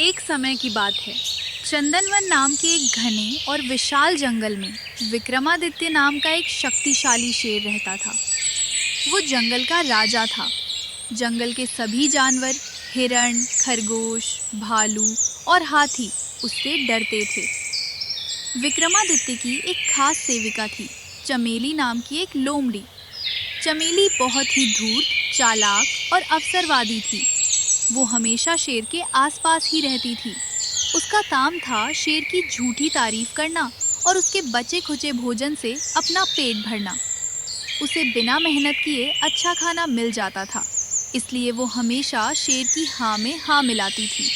एक समय की बात है। चंदनवन नाम के एक घने और विशाल जंगल में विक्रमादित्य नाम का एक शक्तिशाली शेर रहता था। वो जंगल का राजा था। जंगल के सभी जानवर, हिरण, खरगोश, भालू और हाथी उससे डरते थे। विक्रमादित्य की एक खास सेविका थी, चमेली नाम की एक लोमड़ी। चमेली बहुत ही धूर्त, चालाक और अवसरवादी थी। वो हमेशा शेर के आसपास ही रहती थी। उसका काम था शेर की झूठी तारीफ करना और उसके बचे खुचे भोजन से अपना पेट भरना। उसे बिना मेहनत किए अच्छा खाना मिल जाता था, इसलिए वो हमेशा शेर की हाँ में हाँ मिलाती थी।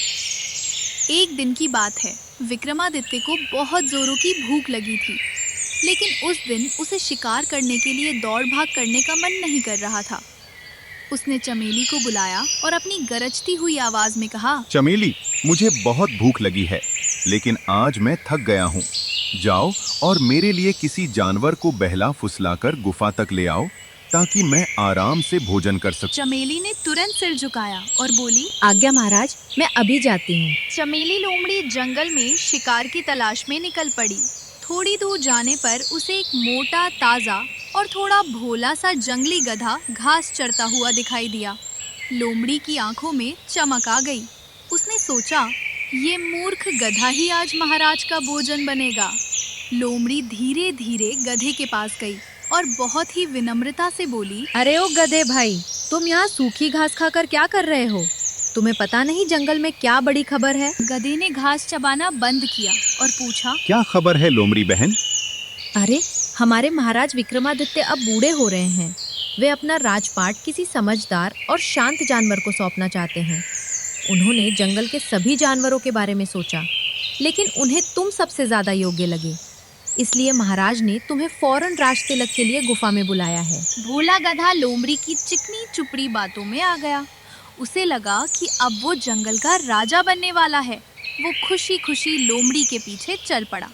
एक दिन की बात है, विक्रमादित्य को बहुत जोरों की भूख लगी थी, लेकिन उस दिन उसे शिकार करने के लिए दौड़ भाग करने का मन नहीं कर रहा था। उसने चमेली को बुलाया और अपनी गरजती हुई आवाज में कहा, चमेली, मुझे बहुत भूख लगी है, लेकिन आज मैं थक गया हूँ। जाओ और मेरे लिए किसी जानवर को बहला फुसलाकर गुफा तक ले आओ, ताकि मैं आराम से भोजन कर सकूं। चमेली ने तुरंत सिर झुकाया और बोली, आज्ञा महाराज, मैं अभी जाती हूँ। चमेली लोमड़ी जंगल में शिकार की तलाश में निकल पड़ी। थोड़ी दूर जाने पर उसे एक मोटा, ताजा और थोड़ा भोला सा जंगली गधा घास चरता हुआ दिखाई दिया। लोमड़ी की आंखों में चमक आ गई। उसने सोचा, ये मूर्ख गधा ही आज महाराज का भोजन बनेगा। लोमड़ी धीरे धीरे गधे के पास गई और बहुत ही विनम्रता से बोली, अरे ओ गधे भाई, तुम यहाँ सूखी घास खाकर क्या कर रहे हो? तुम्हें पता नहीं जंगल में क्या बड़ी खबर है? गधे ने घास चबाना बंद किया और पूछा, क्या खबर है लोमड़ी बहन? अरे, हमारे महाराज विक्रमादित्य अब बूढ़े हो रहे हैं। वे अपना राजपाट किसी समझदार और शांत जानवर को सौंपना चाहते हैं। उन्होंने जंगल के सभी जानवरों के बारे में सोचा, लेकिन उन्हें तुम सबसे ज्यादा योग्य लगे। इसलिए महाराज ने तुम्हें फौरन राज तिलक के लिए गुफा में बुलाया है। भोला गधा लोमड़ी की चिकनी चुपड़ी बातों में आ गया। उसे लगा कि अब वो जंगल का राजा बनने वाला है। वो खुशी खुशी लोमड़ी के पीछे चल पड़ा।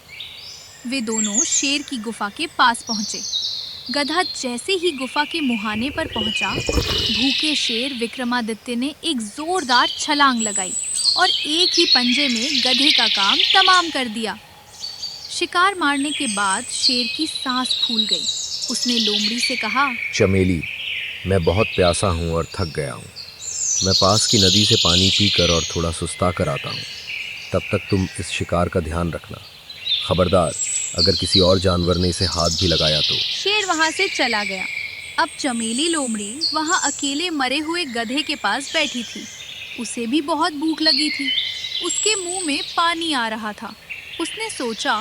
वे दोनों शेर की गुफा के पास पहुंचे। गधा जैसे ही गुफा के मुहाने पर पहुंचा, भूखे शेर विक्रमादित्य ने एक जोरदार छलांग लगाई और एक ही पंजे में गधे का काम तमाम कर दिया। शिकार मारने के बाद शेर की सांस फूल गई। उसने लोमड़ी से कहा, चमेली, मैं बहुत प्यासा हूँ और थक गया हूँ। मैं पास की नदी से पानी पीकर और थोड़ा सुस्ता कर आता हूँ। तब तक तुम इस शिकार का ध्यान रखना। खबरदार, अगर किसी और जानवर ने इसे हाथ भी लगाया तो। शेर वहां से चला गया। अब चमेली लोमड़ी वहां अकेले मरे हुए गधे के पास बैठी थी। उसे भी बहुत भूख लगी थी। उसके मुंह में पानी आ रहा था। उसने सोचा,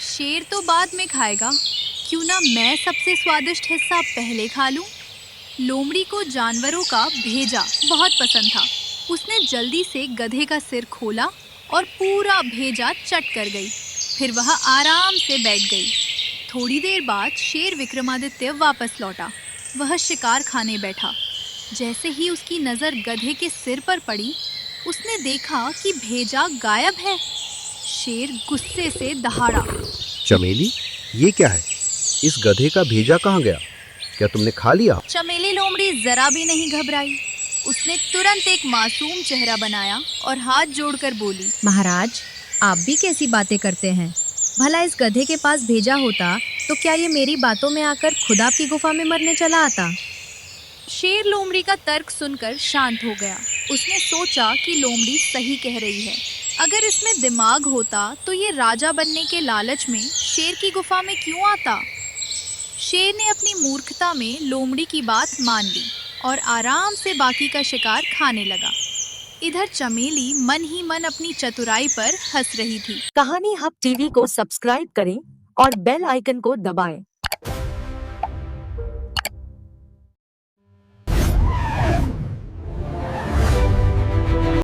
शेर तो बाद में खाएगा, क्यों ना मैं सबसे स्वादिष्ट हिस्सा पहले खा लूं। लोमड़ी को जानवरों का भेजा बहुत पसंद था। उसने जल्दी से गधे का सिर खोला और पूरा भेजा चट कर गई। फिर वह आराम से बैठ गई। थोड़ी देर बाद शेर विक्रमादित्य वापस लौटा। वह शिकार खाने बैठा। जैसे ही उसकी नज़र गधे के सिर पर पड़ी, उसने देखा कि भेजा गायब है। शेर गुस्से से दहाड़ा। चमेली, ये क्या है? इस गधे का भेजा कहाँ गया? क्या तुमने खा लिया? चमेली लोमड़ी जरा भी नहीं घबराई। उसने तुरंत एक मासूम चेहरा बनाया और हाथ जोड़कर बोली, महाराज, आप भी कैसी बातें करते हैं? भला इस गधे के पास भेजा होता तो क्या ये मेरी बातों में आकर खुद आपकी गुफा में मरने चला आता? शेर लोमड़ी का तर्क सुनकर शांत हो गया। उसने सोचा कि लोमड़ी सही कह रही है। अगर इसमें दिमाग होता तो ये राजा बनने के लालच में शेर की गुफा में क्यों आता। शेर ने अपनी मूर्खता में लोमड़ी की बात मान ली और आराम से बाकी का शिकार खाने लगा। इधर चमेली मन ही मन अपनी चतुराई पर हंस रही थी। कहानी हब टीवी को सब्सक्राइब करें और बेल आइकन को दबाएं।